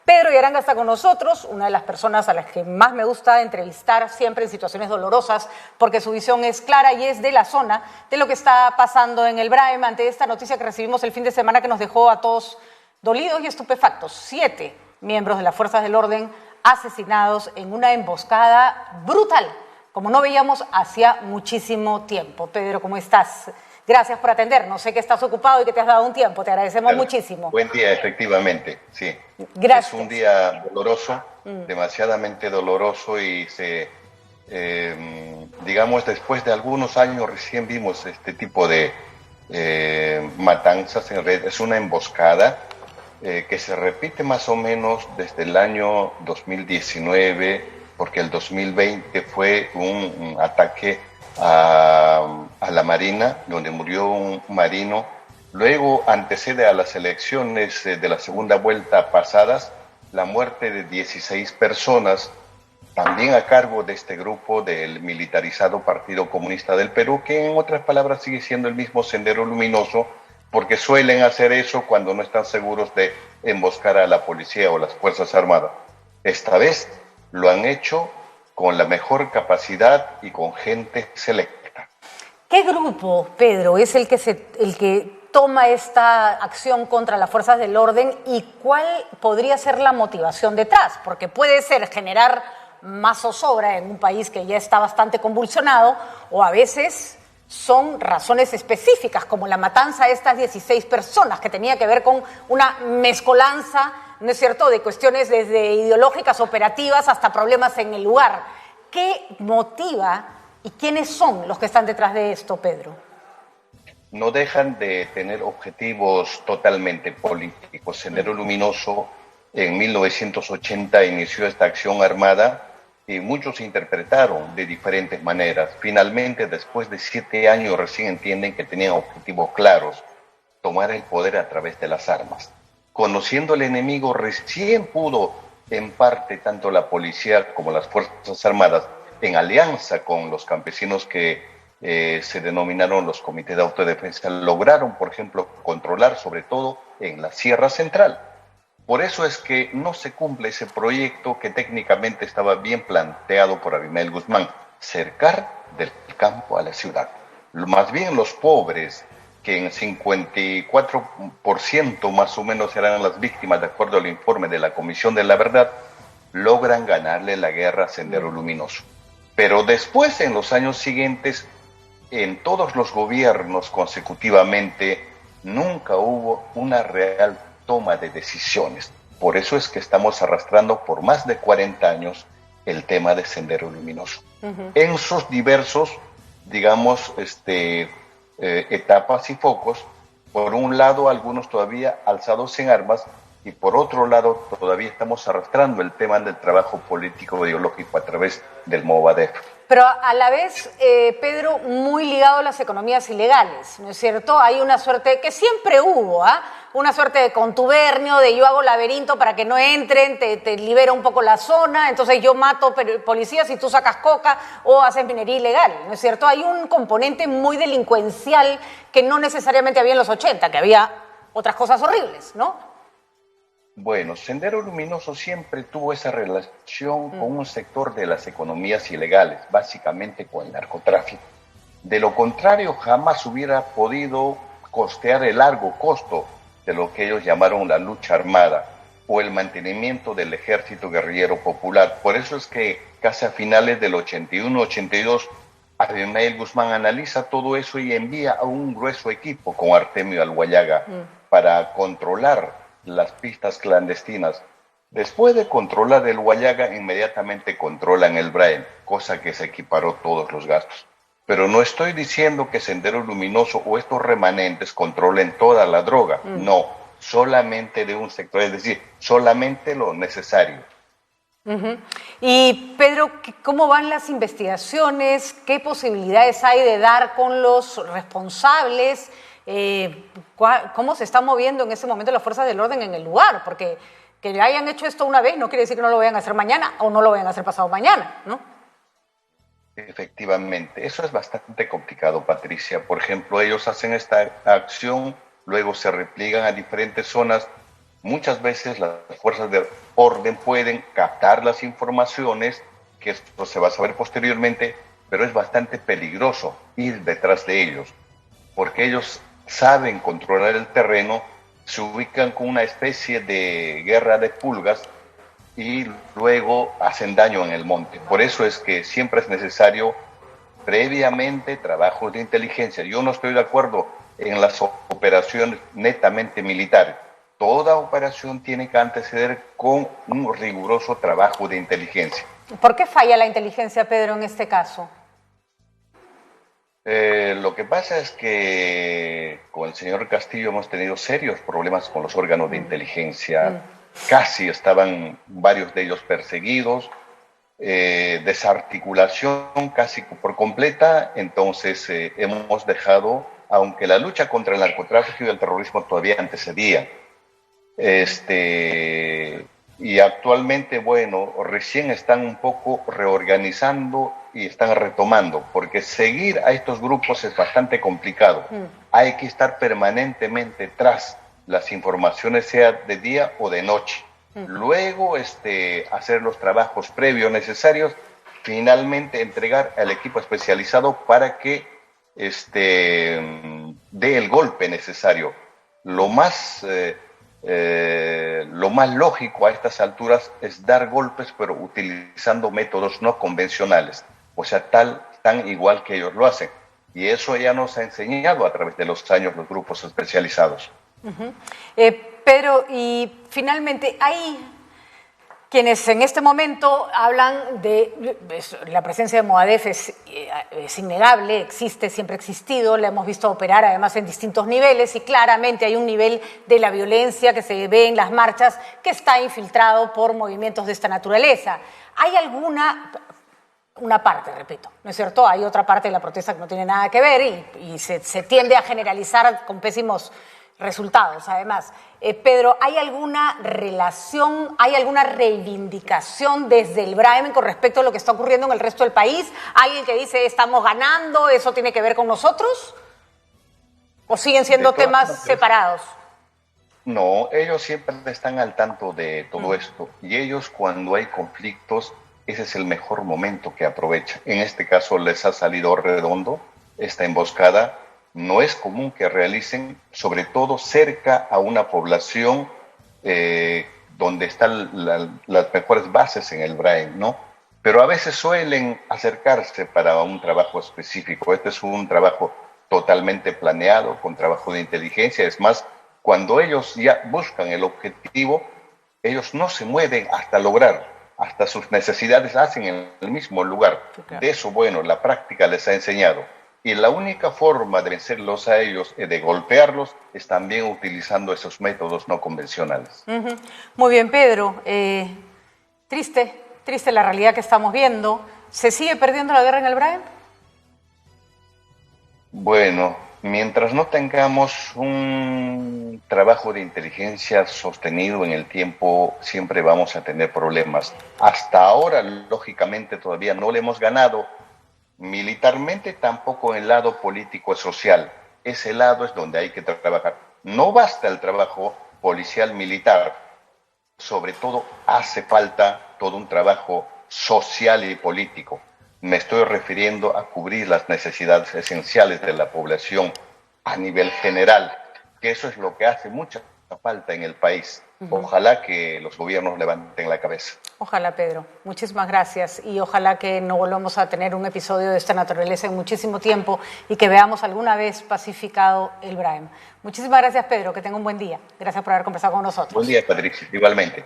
Pedro Yaranga está con nosotros, una de las personas a las que más me gusta entrevistar siempre en situaciones dolorosas, porque su visión es clara y es de la zona, de lo que está pasando en el Braem, ante esta noticia que recibimos el fin de semana que nos dejó a todos dolidos y estupefactos. 7 miembros de las fuerzas del orden asesinados en una emboscada brutal, como no veíamos hacía muchísimo tiempo. Pedro, ¿cómo estás? Gracias por atendernos. Sé que estás ocupado y que te has dado un tiempo. Te agradecemos muchísimo. Buen día, efectivamente, sí. Gracias. Es un día doloroso, demasiadamente doloroso y digamos, después de algunos años recién vimos este tipo de matanzas. En realidad es una emboscada que se repite más o menos desde el año 2019, porque el 2020 fue un ataque a la Marina, donde murió un marino. Luego antecede a las elecciones de la segunda vuelta pasadas la muerte de 16 personas, también a cargo de este grupo del militarizado Partido Comunista del Perú, que en otras palabras sigue siendo el mismo Sendero Luminoso, porque suelen hacer eso cuando no están seguros de emboscar a la policía o las Fuerzas Armadas. Esta vez lo han hecho con la mejor capacidad y con gente selecta. ¿Qué grupo, Pedro, es el que toma esta acción contra las fuerzas del orden y cuál podría ser la motivación detrás? Porque puede ser generar más zozobra en un país que ya está bastante convulsionado, o a veces son razones específicas, como la matanza de estas 16 personas, que tenía que ver con una mezcolanza, ¿no es cierto?, de cuestiones desde ideológicas, operativas, hasta problemas en el lugar. ¿Qué motiva y quiénes son los que están detrás de esto, Pedro? No dejan de tener objetivos totalmente políticos. Sendero Luminoso en 1980 inició esta acción armada y muchos interpretaron de diferentes maneras. Finalmente, después de 7 años, recién entienden que tenían objetivos claros: tomar el poder a través de las armas. Conociendo al enemigo, recién pudo, en parte, tanto la policía como las Fuerzas Armadas, en alianza con los campesinos que se denominaron los comités de autodefensa, lograron, por ejemplo, controlar sobre todo en la Sierra Central. Por eso es que no se cumple ese proyecto que técnicamente estaba bien planteado por Abimael Guzmán: cercar del campo a la ciudad. Más bien los pobres, que en 54% más o menos eran las víctimas, de acuerdo al informe de la Comisión de la Verdad, logran ganarle la guerra a Sendero Luminoso. Pero después, en los años siguientes, en todos los gobiernos consecutivamente, nunca hubo una real toma de decisiones. Por eso es que estamos arrastrando por más de 40 años el tema de Sendero Luminoso. En sus diversos, digamos, etapas y focos. Por un lado, algunos todavía alzados en armas, y por otro lado, todavía estamos arrastrando el tema del trabajo político ideológico a través del Movadef. Pero a la vez, Pedro, muy ligado a las economías ilegales, ¿no es cierto? Hay una suerte, que siempre hubo, una suerte de contubernio, de yo hago laberinto para que no entren, te libero un poco la zona, entonces yo mato policías y tú sacas coca o haces minería ilegal, ¿no es cierto? Hay un componente muy delincuencial que no necesariamente había en los 80, que había otras cosas horribles, ¿no? Bueno, Sendero Luminoso siempre tuvo esa relación con un sector de las economías ilegales, básicamente con el narcotráfico. De lo contrario, jamás hubiera podido costear el largo costo de lo que ellos llamaron la lucha armada o el mantenimiento del ejército guerrillero popular. Por eso es que casi a finales del 81-82, Abimael Guzmán analiza todo eso y envía a un grueso equipo con Artemio Alguayaga para controlar las pistas clandestinas. Después de controlar el Huallaga, inmediatamente controlan el Braem, cosa que se equiparó todos los gastos. Pero no estoy diciendo que Sendero Luminoso o estos remanentes controlen toda la droga, no, solamente de un sector, es decir, solamente lo necesario. Y Pedro, ¿cómo van las investigaciones? ¿Qué posibilidades hay de dar con los responsables? ¿Cómo se está moviendo en ese momento las fuerzas del orden en el lugar? Porque que hayan hecho esto una vez no quiere decir que no lo vayan a hacer mañana o no lo vayan a hacer pasado mañana, ¿no? Efectivamente, eso es bastante complicado, Patricia. Por ejemplo, ellos hacen esta acción, luego se repliegan a diferentes zonas. muchas veces las fuerzas de orden pueden captar las informaciones, que esto se va a saber posteriormente, pero es bastante peligroso ir detrás de ellos, porque ellos saben controlar el terreno, se ubican con una especie de guerra de pulgas y luego hacen daño en el monte. Por eso es que siempre es necesario previamente trabajos de inteligencia. Yo no estoy de acuerdo en las operaciones netamente militares. Toda operación tiene que anteceder con un riguroso trabajo de inteligencia. ¿Por qué falla la inteligencia, Pedro, en este caso? Lo que pasa es que con el señor Castillo hemos tenido serios problemas con los órganos de inteligencia. Casi estaban varios de ellos perseguidos, desarticulación casi por completa. Entonces hemos dejado, aunque la lucha contra el narcotráfico y el terrorismo todavía antecedía, y actualmente, bueno, recién están un poco reorganizando y están retomando, porque seguir a estos grupos es bastante complicado. Hay que estar permanentemente tras las informaciones, sea de día o de noche. Luego, hacer los trabajos previos necesarios, finalmente entregar al equipo especializado para que dé el golpe necesario. Lo más lógico a estas alturas es dar golpes, pero utilizando métodos no convencionales, o sea, tan igual que ellos lo hacen. Y eso ya nos ha enseñado a través de los años los grupos especializados. Pedro, y finalmente, hay quienes en este momento hablan de la presencia de Moadef, es innegable, existe, siempre ha existido, la hemos visto operar además en distintos niveles y claramente hay un nivel de la violencia que se ve en las marchas que está infiltrado por movimientos de esta naturaleza. ¿Hay una parte, repito, ¿no es cierto? Hay otra parte de la protesta que no tiene nada que ver y se tiende a generalizar con pésimos resultados, además. Pedro, ¿hay alguna relación, hay alguna reivindicación desde el BRAEM con respecto a lo que está ocurriendo en el resto del país? ¿Alguien que dice, estamos ganando, eso tiene que ver con nosotros? ¿O siguen siendo temas separados? No, ellos siempre están al tanto de todo esto. Y ellos, cuando hay conflictos, ese es el mejor momento que aprovechan. En este caso les ha salido redondo esta emboscada. No es común que realicen, sobre todo cerca a una población donde están las mejores bases en el BRAEM, ¿no? Pero a veces suelen acercarse para un trabajo específico. Este es un trabajo totalmente planeado, con trabajo de inteligencia. Es más, cuando ellos ya buscan el objetivo, ellos no se mueven hasta lograr, hasta sus necesidades hacen en el mismo lugar. De eso, bueno, la práctica les ha enseñado. Y la única forma de vencerlos a ellos, de golpearlos, es también utilizando esos métodos no convencionales. Muy bien, Pedro. Triste la realidad que estamos viendo. ¿Se sigue perdiendo la guerra en el BRAEM? Bueno, mientras no tengamos un trabajo de inteligencia sostenido en el tiempo, siempre vamos a tener problemas. Hasta ahora, lógicamente, todavía no le hemos ganado. Militarmente tampoco en el lado político-social. Ese lado es donde hay que trabajar. No basta el trabajo policial-militar. Sobre todo hace falta todo un trabajo social y político. Me estoy refiriendo a cubrir las necesidades esenciales de la población a nivel general, que eso es lo que hace mucha falta en el país. Ojalá que los gobiernos levanten la cabeza. Ojalá, Pedro. Muchísimas gracias y ojalá que no volvamos a tener un episodio de esta naturaleza en muchísimo tiempo y que veamos alguna vez pacificado el BRAEM. Muchísimas gracias, Pedro. Que tenga un buen día. Gracias por haber conversado con nosotros. Buen día, Patricia. Igualmente.